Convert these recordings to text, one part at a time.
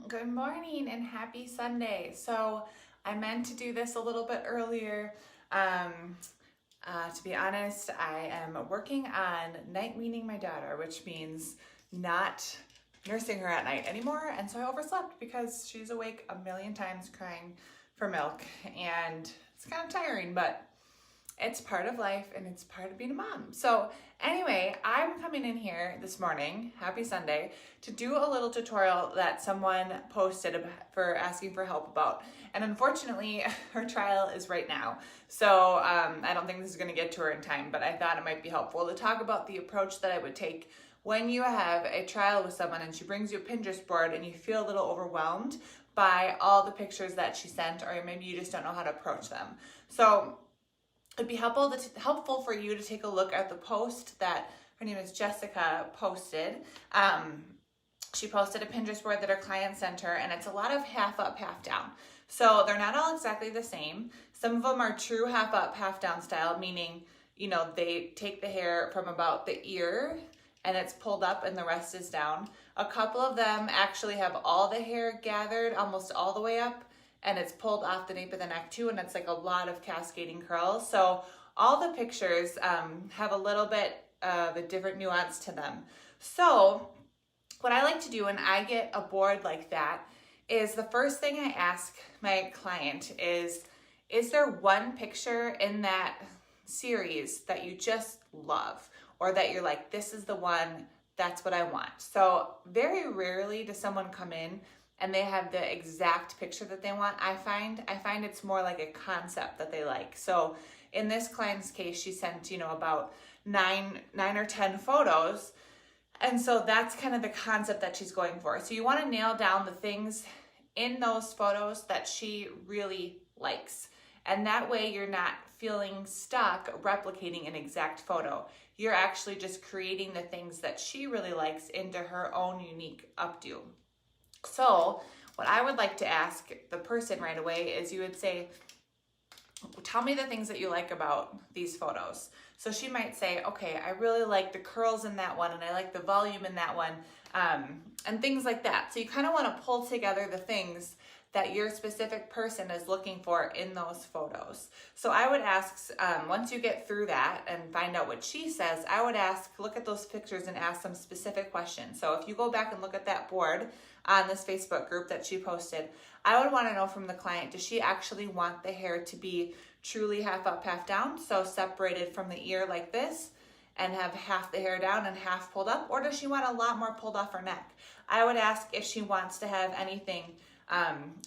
Good morning and happy Sunday. So I meant to do this a little bit earlier. To be honest, I am working on night weaning my daughter, which means not nursing her at night anymore. And so I overslept because she's awake a million times crying for milk, and it's kind of tiring, but it's part of life and it's part of being a mom. So anyway, I'm coming in here this morning, happy Sunday, to do a little tutorial that someone posted for asking for help about. And unfortunately, her trial is right now. So I don't think this is gonna get to her in time, but I thought it might be helpful to talk about the approach that I would take when you have a trial with someone and she brings you a Pinterest board and you feel a little overwhelmed by all the pictures that she sent, or maybe you just don't know how to approach them. So it'd be helpful for you to take a look at the post that her name is Jessica posted. She posted a Pinterest board that her client sent her, and it's a lot of half up, half down. So they're not all exactly the same. Some of them are true half up, half down style, meaning, you know, they take the hair from about the ear and it's pulled up and the rest is down. A couple of them actually have all the hair gathered almost all the way up, and it's pulled off the nape of the neck too, and it's like a lot of cascading curls. So all the pictures have a little bit of a different nuance to them. So what I like to do when I get a board like that is the first thing I ask my client is there one picture in that series that you just love, or that you're like, this is the one, that's what I want? So very rarely does someone come in and they have the exact picture that they want. I find it's more like a concept that they like. So in this client's case, she sent, about nine or 10 photos. And so that's kind of the concept that she's going for. So you want to nail down the things in those photos that she really likes. And that way you're not feeling stuck replicating an exact photo. You're actually just creating the things that she really likes into her own unique updo. So what I would like to ask the person right away is you would say, tell me the things that you like about these photos. So she might say, okay, I really like the curls in that one, and I like the volume in that one, and things like that. So you kind of want to pull together the things that your specific person is looking for in those photos. So I would ask, once you get through that and find out what she says, I would look at those pictures and ask some specific questions. So if you go back and look at that board on this Facebook group that she posted, I would want to know from the client, does she actually want the hair to be truly half up, half down? So separated from the ear like this, and have half the hair down and half pulled up? Or does she want a lot more pulled off her neck? I would ask if she wants to have anything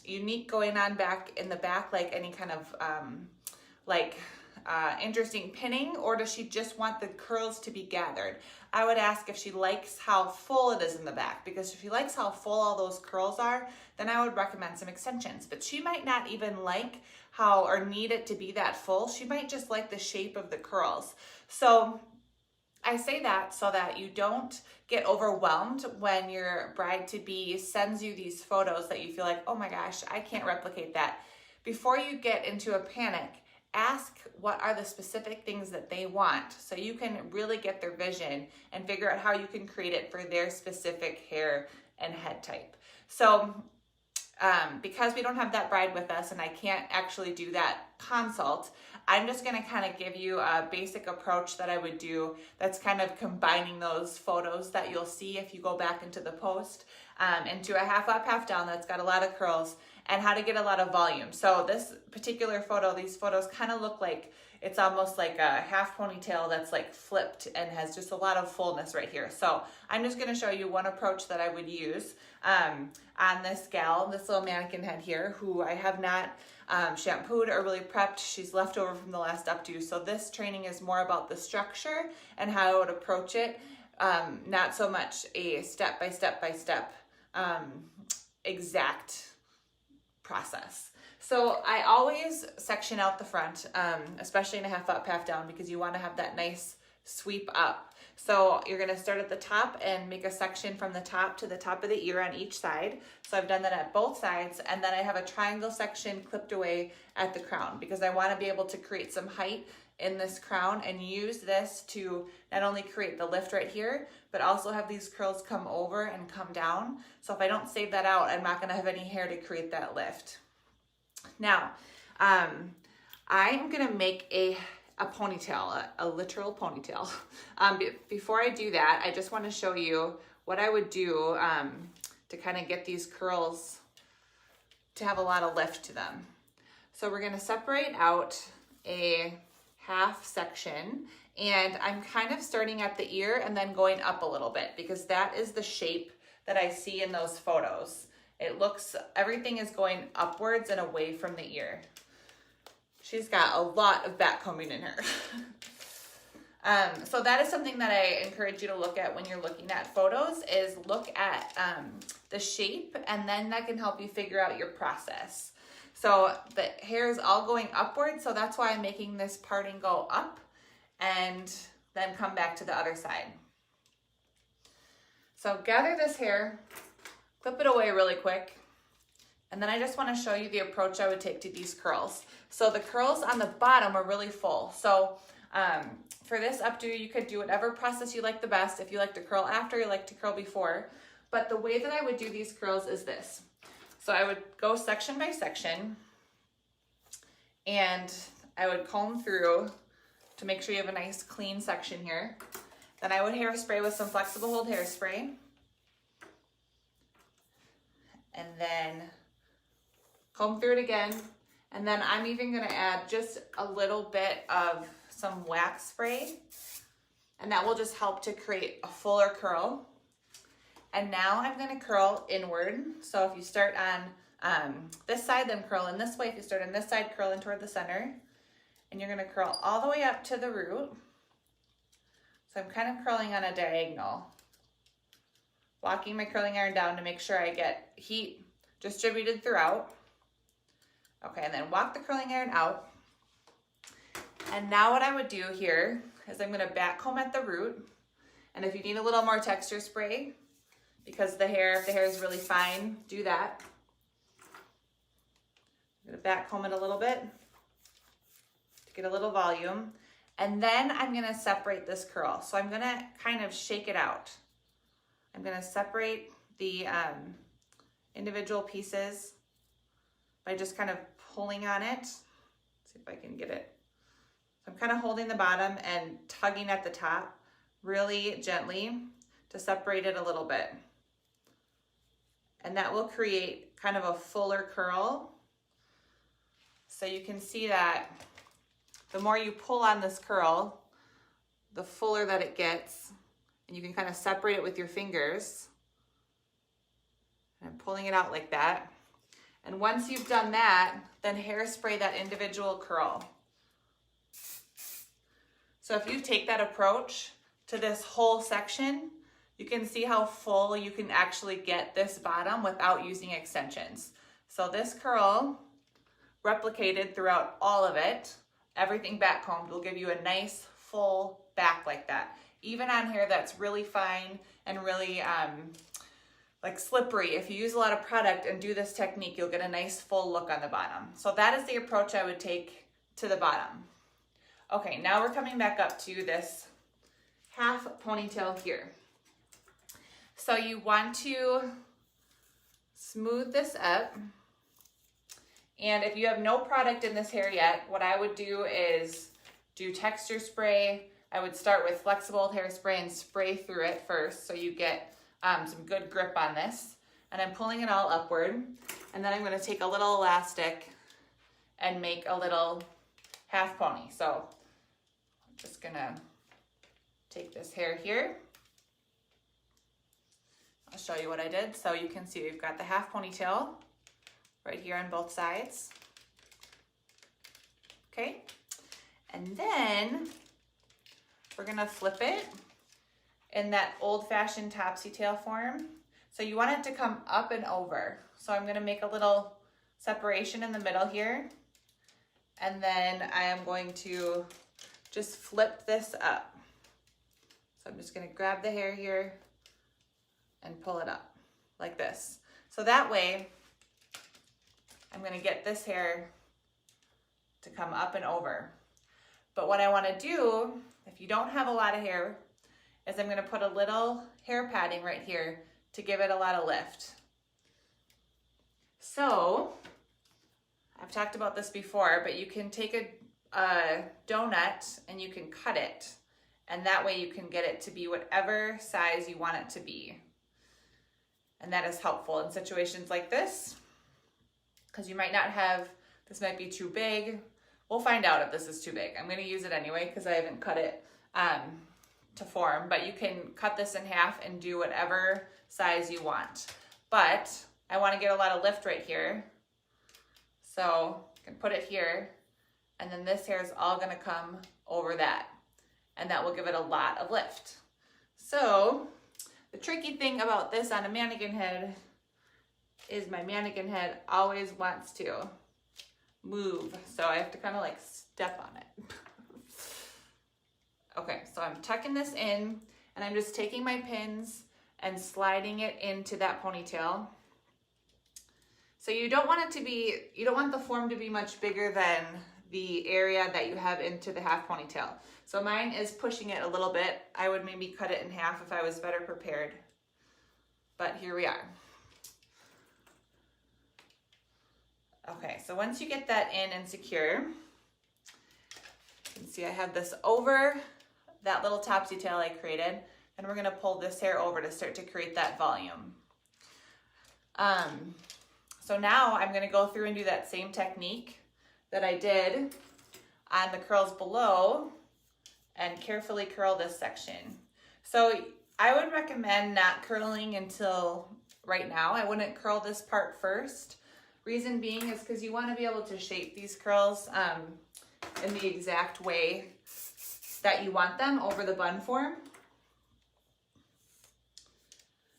unique going on back in the back, like any kind of interesting pinning, or does she just want the curls to be gathered? I would ask if she likes how full it is in the back, because if she likes how full all those curls are, then I would recommend some extensions. But she might not even like how or need it to be that full. She might just like the shape of the curls. So I say that so that you don't get overwhelmed when your bride-to-be sends you these photos that you feel like, oh my gosh, I can't replicate that. Before you get into a panic, ask what are the specific things that they want, so you can really get their vision and figure out how you can create it for their specific hair and head type. So because we don't have that bride with us and I can't actually do that consult, I'm just going to kind of give you a basic approach that I would do that's kind of combining those photos that you'll see if you go back into the post into a half up, half down that's got a lot of curls, and how to get a lot of volume. So this particular photo, these photos kind of look like it's almost like a half ponytail that's like flipped and has just a lot of fullness right here. So I'm just going to show you one approach that I would use on this gal, this little mannequin head here, who I have not shampooed or really prepped. She's left over from the last updo. So this training is more about the structure and how I would approach it, not so much a step by step exact process. So I always section out the front, especially in a half up, half down, because you want to have that nice sweep up. So you're going to start at the top and make a section from the top to the top of the ear on each side. So I've done that at both sides, and then I have a triangle section clipped away at the crown because I want to be able to create some height in this crown and use this to not only create the lift right here, but also have these curls come over and come down. So if I don't save that out, I'm not gonna have any hair to create that lift. Now, I'm gonna make a ponytail, a literal ponytail. Before I do that, I just wanna show you what I would do to kind of get these curls to have a lot of lift to them. So we're gonna separate out a half section, and I'm kind of starting at the ear and then going up a little bit because that is the shape that I see in those photos. It looks, everything is going upwards and away from the ear. She's got a lot of back combing in her. So that is something that I encourage you to look at when you're looking at photos, is look at the shape, and then that can help you figure out your process. So the hair is all going upward, so that's why I'm making this parting go up and then come back to the other side. So gather this hair, clip it away really quick, and then I just want to show you the approach I would take to these curls. So the curls on the bottom are really full. So for this updo, you could do whatever process you like the best. If you like to curl after, you like to curl before. But the way that I would do these curls is this. So I would go section by section, and I would comb through to make sure you have a nice clean section here. Then I would hairspray with some flexible hold hairspray. And then comb through it again. And then I'm even gonna add just a little bit of some wax spray, and that will just help to create a fuller curl. And now I'm gonna curl inward. So if you start on this side, then curl in this way. If you start on this side, curl in toward the center. And you're gonna curl all the way up to the root. So I'm kind of curling on a diagonal. Walking my curling iron down to make sure I get heat distributed throughout. Okay, and then walk the curling iron out. And now what I would do here is I'm gonna back comb at the root. And if you need a little more texture spray, because if the hair is really fine, do that. I'm gonna back comb it a little bit to get a little volume. And then I'm gonna separate this curl. So I'm gonna kind of shake it out. I'm gonna separate the individual pieces by just kind of pulling on it. Let's see if I can get it. So I'm kind of holding the bottom and tugging at the top really gently to separate it a little bit. And that will create kind of a fuller curl. So you can see that the more you pull on this curl, the fuller that it gets. And you can kind of separate it with your fingers. And I'm pulling it out like that. And once you've done that, then hairspray that individual curl. So if you take that approach to this whole section, you can see how full you can actually get this bottom without using extensions. So this curl, replicated throughout all of it, everything back combed, will give you a nice full back like that. Even on hair that's really fine and really like slippery, if you use a lot of product and do this technique, you'll get a nice full look on the bottom. So that is the approach I would take to the bottom. Okay, now we're coming back up to this half ponytail here. So you want to smooth this up. And if you have no product in this hair yet, what I would do is do texture spray. I would start with flexible hairspray and spray through it first so you get some good grip on this. And I'm pulling it all upward. And then I'm gonna take a little elastic and make a little half pony. So I'm just gonna take this hair here. I'll show you what I did. So you can see we've got the half ponytail right here on both sides. Okay, and then we're gonna flip it in that old-fashioned topsy-tail form. So you want it to come up and over. So I'm gonna make a little separation in the middle here. And then I am going to just flip this up. So I'm just gonna grab the hair here and pull it up like this. So that way, I'm gonna get this hair to come up and over. But what I want to do, if you don't have a lot of hair, is I'm going to put a little hair padding right here to give it a lot of lift. So, I've talked about this before, but you can take a donut and you can cut it. And that way you can get it to be whatever size you want it to be. And that is helpful in situations like this, because you might not have, this might be too big. We'll find out if this is too big. I'm going to use it anyway because I haven't cut it to form, but you can cut this in half and do whatever size you want. But I want to get a lot of lift right here. So I can put it here, and then this hair is all going to come over that, and that will give it a lot of lift. So the tricky thing about this on a mannequin head is my mannequin head always wants to move, so I have to kind of like step on it. Okay, so I'm tucking this in, and I'm just taking my pins and sliding it into that ponytail. So you don't want it to be, you don't want the form to be much bigger than the area that you have into the half ponytail. So mine is pushing it a little bit. I would maybe cut it in half if I was better prepared. But here we are. Okay, so once you get that in and secure, you can see I have this over that little topsy tail I created, and we're gonna pull this hair over to start to create that volume. So now I'm gonna go through and do that same technique that I did on the curls below and carefully curl this section. So I would recommend not curling until right now. I wouldn't curl this part first. Reason being is because you want to be able to shape these curls in the exact way that you want them over the bun form.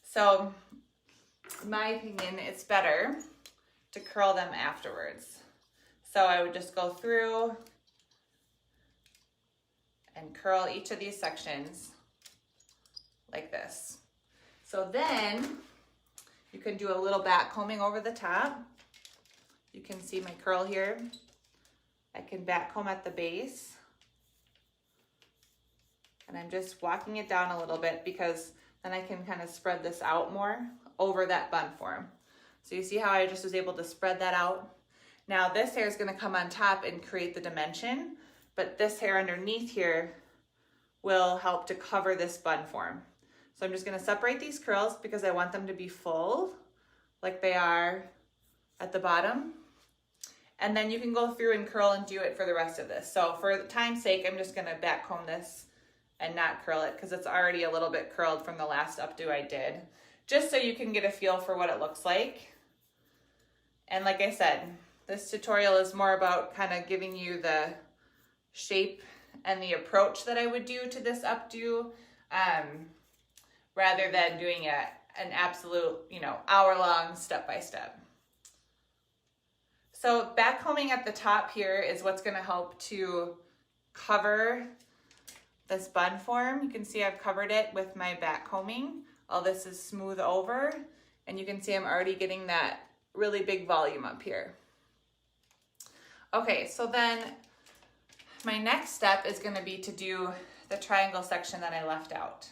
So in my opinion, it's better to curl them afterwards. So I would just go through and curl each of these sections like this. So then you can do a little back combing over the top. You can see my curl here. I can back comb at the base. And I'm just walking it down a little bit because then I can kind of spread this out more over that bun form. So you see how I just was able to spread that out? Now this hair is going to come on top and create the dimension, but this hair underneath here will help to cover this bun form. So I'm just going to separate these curls because I want them to be full like they are at the bottom. And then you can go through and curl and do it for the rest of this. So for time's sake, I'm just going to back comb this and not curl it because it's already a little bit curled from the last updo I did, just so you can get a feel for what it looks like. And like I said, this tutorial is more about kind of giving you the shape and the approach that I would do to this updo, rather than doing an absolute, hour-long step-by-step. So back combing at the top here is what's going to help to cover this bun form. You can see I've covered it with my back combing. All this is smooth over, and you can see I'm already getting that really big volume up here. Okay, so then my next step is going to be to do the triangle section that I left out.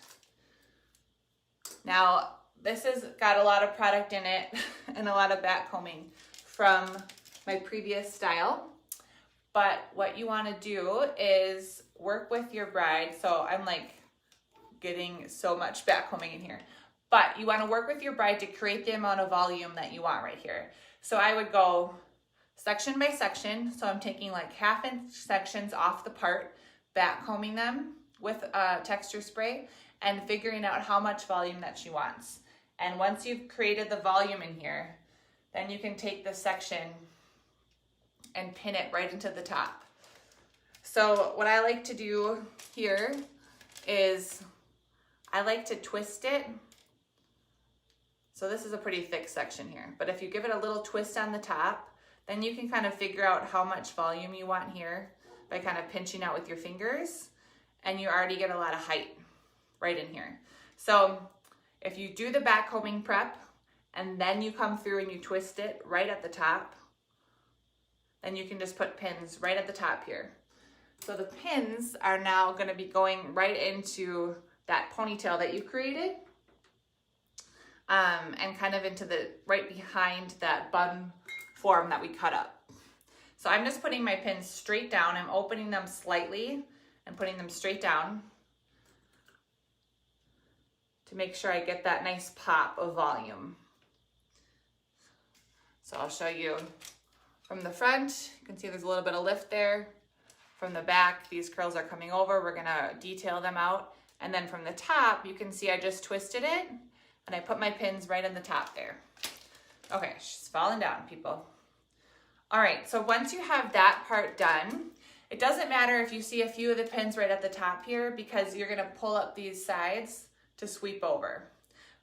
Now, this has got a lot of product in it and a lot of back combing from my previous style, but what you want to do is work with your bride. So I'm like getting so much back combing in here, but you want to work with your bride to create the amount of volume that you want right here. So I would go section by section. So I'm taking like 1/2 inch sections off the part, back combing them with texture spray and figuring out how much volume that she wants. And once you've created the volume in here, then you can take this section and pin it right into the top. So what I like to do here is I like to twist it. So this is a pretty thick section here, but if you give it a little twist on the top, then you can kind of figure out how much volume you want here by kind of pinching out with your fingers, and you already get a lot of height right in here. So if you do the back combing prep and then you come through and you twist it right at the top, then you can just put pins right at the top here. So the pins are now going to be going right into that ponytail that you created, and kind of into the right behind that bun form that we cut up. So I'm just putting my pins straight down. I'm opening them slightly and putting them straight down to make sure I get that nice pop of volume. So I'll show you from the front. You can see there's a little bit of lift there. From the back, these curls are coming over. We're gonna detail them out. And then from the top, you can see I just twisted it and I put my pins right in the top there. Okay, she's falling down, people. All right, so once you have that part done, it doesn't matter if you see a few of the pins right at the top here because you're gonna pull up these sides to sweep over.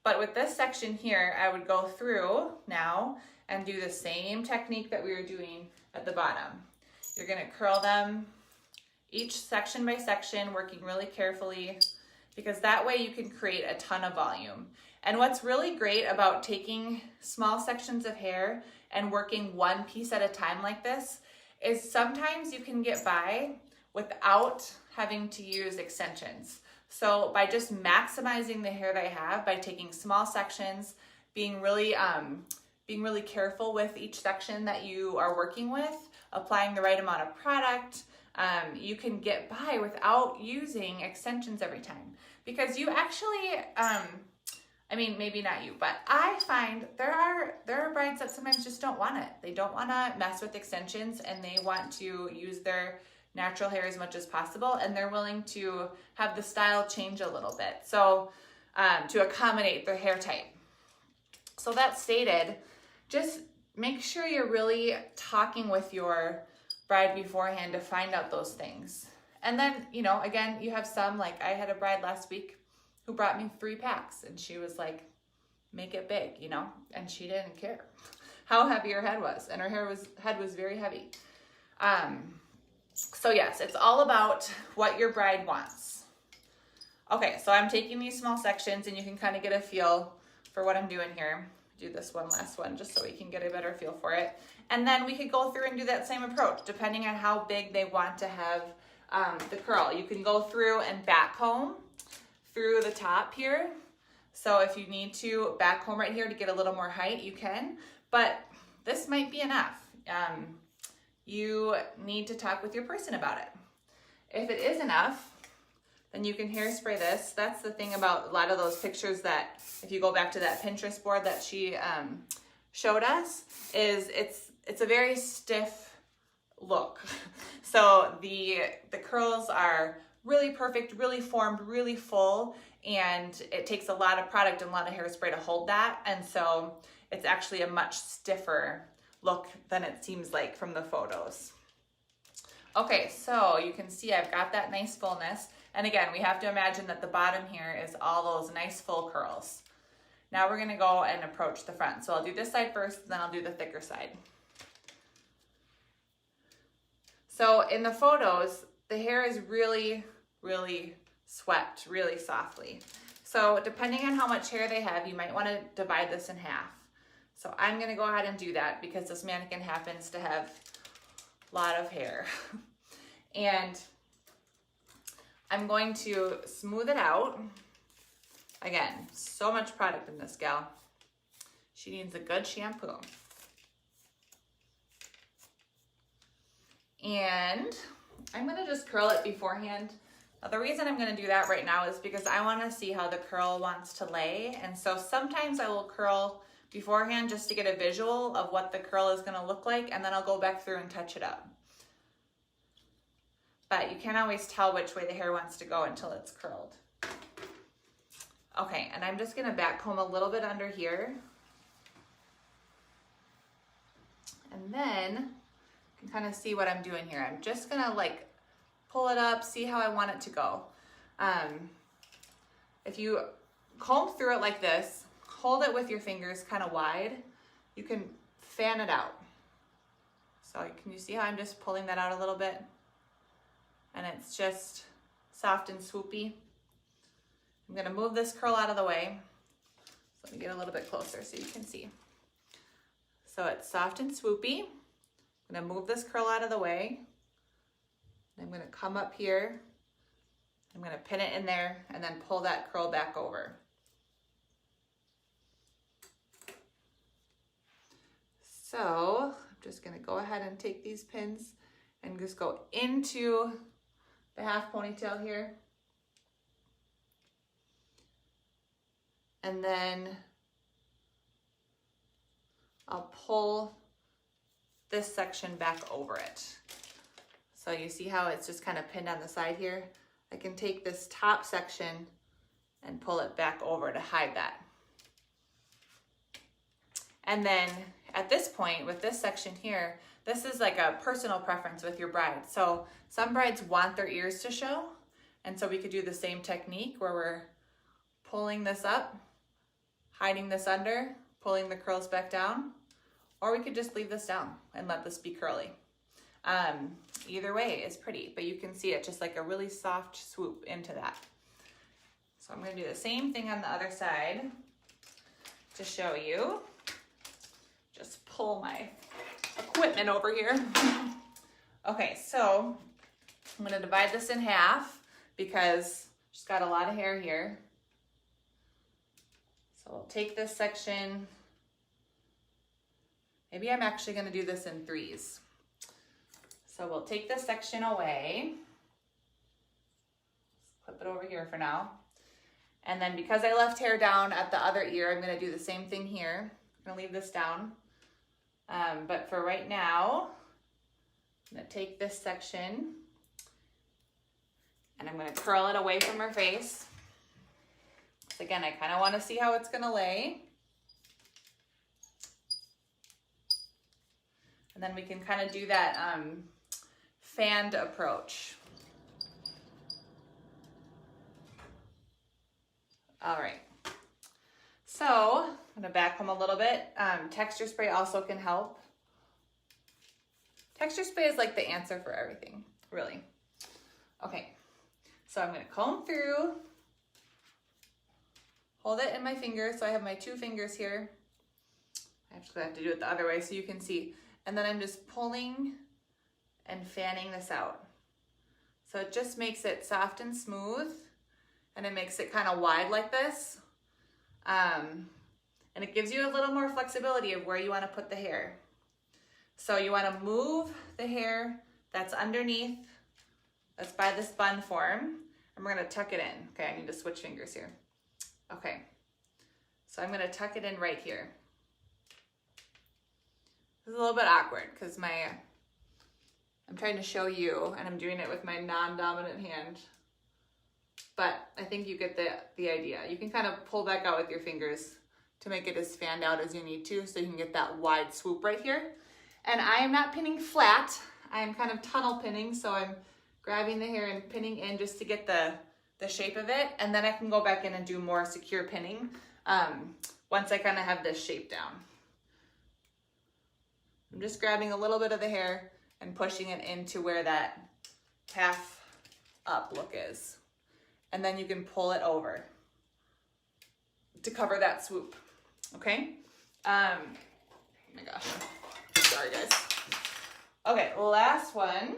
But with this section here, I would go through now and do the same technique that we were doing at the bottom. You're gonna curl them each section by section, working really carefully, because that way you can create a ton of volume. And what's really great about taking small sections of hair and working one piece at a time like this is sometimes you can get by without having to use extensions. So by just maximizing the hair that I have, by taking small sections, being really careful with each section that you are working with, applying the right amount of product, you can get by without using extensions every time. Because you actually, I mean, maybe not you, but I find there are brides that sometimes just don't want it. They don't want to mess with extensions and they want to use their natural hair as much as possible, and they're willing to have the style change a little bit, so to accommodate their hair type. So that stated, just make sure you're really talking with your bride beforehand to find out those things. And then, you know, again, you have some, like I had a bride last week who brought me 3 packs and she was like, make it big, you know, and she didn't care how heavy her head was, and her head was very heavy. So yes, it's all about what your bride wants. Okay, so I'm taking these small sections and you can kind of get a feel for what I'm doing here. Do this one last one just so we can get a better feel for it. And then we could go through and do that same approach depending on how big they want to have the curl. You can go through and back comb through the top here. So if you need to back comb right here to get a little more height, you can, but this might be enough. You need to talk with your person about it. If it is enough, then you can hairspray this. That's the thing about a lot of those pictures that, if you go back to that Pinterest board that she showed us, is it's a very stiff look. So the curls are really perfect, really formed, really full, and it takes a lot of product and a lot of hairspray to hold that. And so it's actually a much stiffer look than it seems like from the photos. Okay, so you can see I've got that nice fullness. And again, we have to imagine that the bottom here is all those nice full curls. Now we're gonna go and approach the front. So I'll do this side first, then I'll do the thicker side. So in the photos, the hair is really, really swept really softly. So depending on how much hair they have, you might wanna divide this in half. So I'm gonna go ahead and do that because this mannequin happens to have a lot of hair. And I'm going to smooth it out. Again, so much product in this gal. She needs a good shampoo. And I'm gonna just curl it beforehand. Now, the reason I'm gonna do that right now is because I wanna see how the curl wants to lay. And so sometimes I will curl beforehand just to get a visual of what the curl is gonna look like, and then I'll go back through and touch it up. But you can't always tell which way the hair wants to go until it's curled. Okay, and I'm just gonna back comb a little bit under here. And then you can kind of see what I'm doing here. I'm just gonna like pull it up, see how I want it to go. If you comb through it like this, hold it with your fingers kind of wide, you can fan it out. So can you see how I'm just pulling that out a little bit? And it's just soft and swoopy. I'm gonna move this curl out of the way. So let me get a little bit closer so you can see. So it's soft and swoopy. I'm gonna move this curl out of the way. I'm gonna come up here, I'm gonna pin it in there and then pull that curl back over. So I'm just gonna go ahead and take these pins and just go into the half ponytail here. And then I'll pull this section back over it. So you see how it's just kind of pinned on the side here? I can take this top section and pull it back over to hide that. And then at this point, with this section here, this is like a personal preference with your bride. So some brides want their ears to show, and so we could do the same technique where we're pulling this up, hiding this under, pulling the curls back down, or we could just leave this down and let this be curly. Either way is pretty, but you can see it just like a really soft swoop into that. So I'm gonna do the same thing on the other side to show you. Just pull my equipment over here. Okay, so I'm gonna divide this in half because she's got a lot of hair here. So I'll take this section. Maybe I'm actually gonna do this in threes. So we'll take this section away. Clip it over here for now. And then because I left hair down at the other ear, I'm gonna do the same thing here. I'm gonna leave this down. But for right now, I'm gonna take this section and I'm gonna curl it away from her face. So again, I kind of want to see how it's gonna lay. And then we can kind of do that fanned approach. All right. So I'm gonna back home a little bit. Texture spray also can help. Texture spray is like the answer for everything, really. Okay, so I'm gonna comb through, hold it in my fingers. So I have my two fingers here. I actually have to do it the other way so you can see. And then I'm just pulling and fanning this out. So it just makes it soft and smooth, and it makes it kind of wide like this. And it gives you a little more flexibility of where you want to put the hair. So you want to move the hair that's underneath, that's by this bun form, and we're going to tuck it in. Okay, I need to switch fingers here. Okay, so I'm going to tuck it in right here. This is a little bit awkward because I'm trying to show you and I'm doing it with my non-dominant hand. But I think you get the idea. You can kind of pull back out with your fingers to make it as fanned out as you need to so you can get that wide swoop right here. And I am not pinning flat. I'm kind of tunnel pinning, so I'm grabbing the hair and pinning in just to get the shape of it. And then I can go back in and do more secure pinning once I kind of have this shape down. I'm just grabbing a little bit of the hair and pushing it into where that half up look is. And then you can pull it over to cover that swoop, okay? Oh my gosh, sorry guys. Okay, last one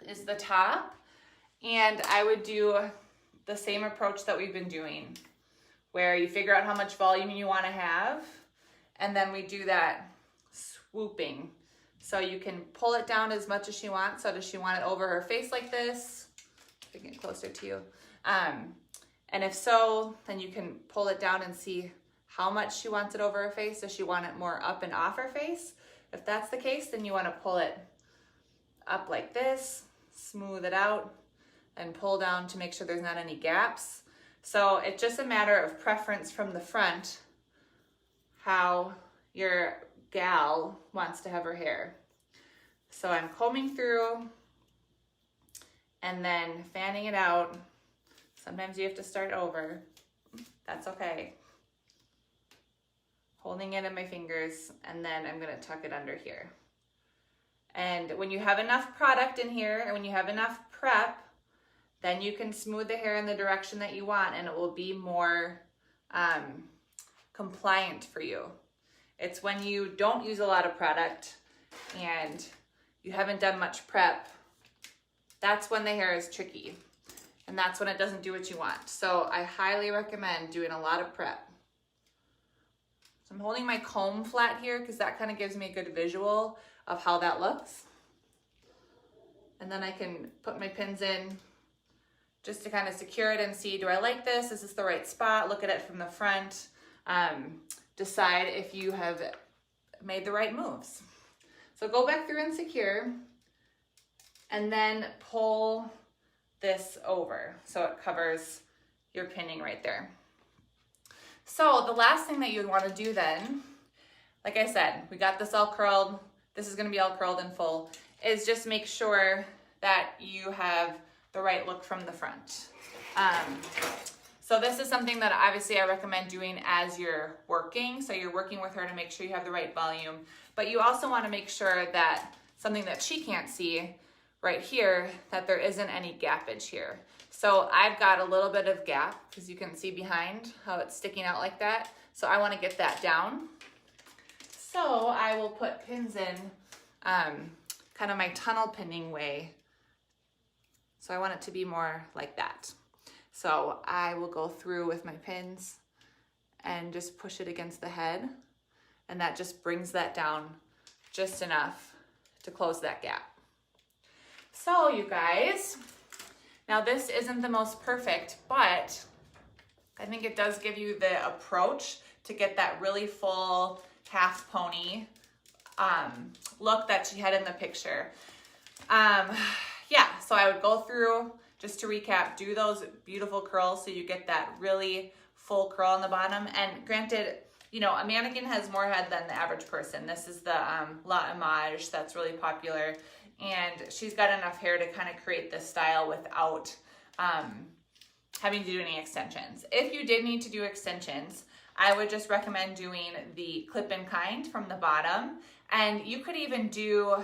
is the top. And I would do the same approach that we've been doing, where you figure out how much volume you wanna have, and then we do that swooping. So you can pull it down as much as she wants. So does she want it over her face like this? If I get closer to you. And if so, then you can pull it down and see how much she wants it over her face. Does she want it more up and off her face? If that's the case, then you want to pull it up like this, smooth it out, and pull down to make sure there's not any gaps. So it's just a matter of preference from the front, how your gal wants to have her hair. So I'm combing through and then fanning it out. Sometimes you have to start over. That's okay. Holding it in my fingers, and then I'm gonna tuck it under here. And when you have enough product in here and when you have enough prep, then you can smooth the hair in the direction that you want, and it will be more compliant for you. It's when you don't use a lot of product and you haven't done much prep that's when the hair is tricky. And that's when it doesn't do what you want. So I highly recommend doing a lot of prep. So I'm holding my comb flat here because that kind of gives me a good visual of how that looks. And then I can put my pins in just to kind of secure it and see, do I like this? Is this the right spot? Look at it from the front. Decide if you have made the right moves. So go back through and secure, and then pull this over so it covers your pinning right there. So the last thing that you'd want to do then, like I said, we got this all curled. This is going to be all curled in full, is just make sure that you have the right look from the front. So this is something that obviously I recommend doing as you're working. So you're working with her to make sure you have the right volume, but you also want to make sure that something that she can't see right here, that there isn't any gappage here. So I've got a little bit of gap because you can see behind how it's sticking out like that. So I want to get that down. So I will put pins in kind of my tunnel pinning way. So I want it to be more like that. So I will go through with my pins and just push it against the head. And that just brings that down just enough to close that gap. So you guys, now this isn't the most perfect, but I think it does give you the approach to get that really full half pony look that she had in the picture. Yeah, so I would go through, just to recap, do those beautiful curls so you get that really full curl on the bottom. And granted, you know, a mannequin has more head than the average person. This is the La Image that's really popular. And she's got enough hair to kind of create this style without having to do any extensions. If you did need to do extensions, I would just recommend doing the clip-in kind from the bottom. And you could even do,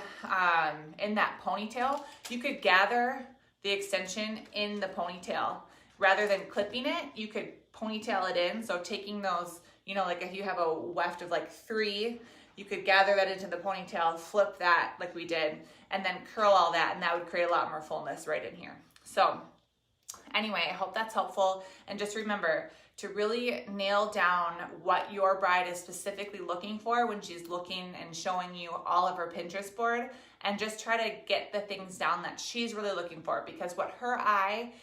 in that ponytail, you could gather the extension in the ponytail. Rather than clipping it, you could ponytail it in. So taking those, you know, like if you have a weft of like 3, you could gather that into the ponytail, flip that like we did, and then curl all that, and that would create a lot more fullness right in here. So anyway, I hope that's helpful. And just remember to really nail down what your bride is specifically looking for when she's looking and showing you all of her Pinterest board, and just try to get the things down that she's really looking for, because what her eye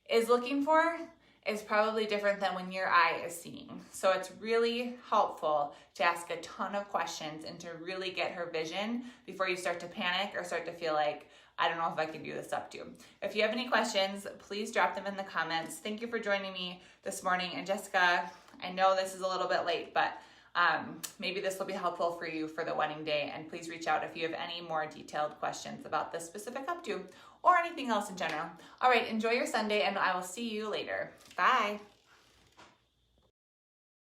is looking for is probably different than when your eye is seeing. So it's really helpful to ask a ton of questions and to really get her vision before you start to panic or start to feel like, I don't know if I can do this updo. If you have any questions, please drop them in the comments. Thank you for joining me this morning. And Jessica, I know this is a little bit late, but maybe this will be helpful for you for the wedding day. And please reach out if you have any more detailed questions about this specific updo or anything else in general. All right, enjoy your Sunday, and I will see you later. Bye.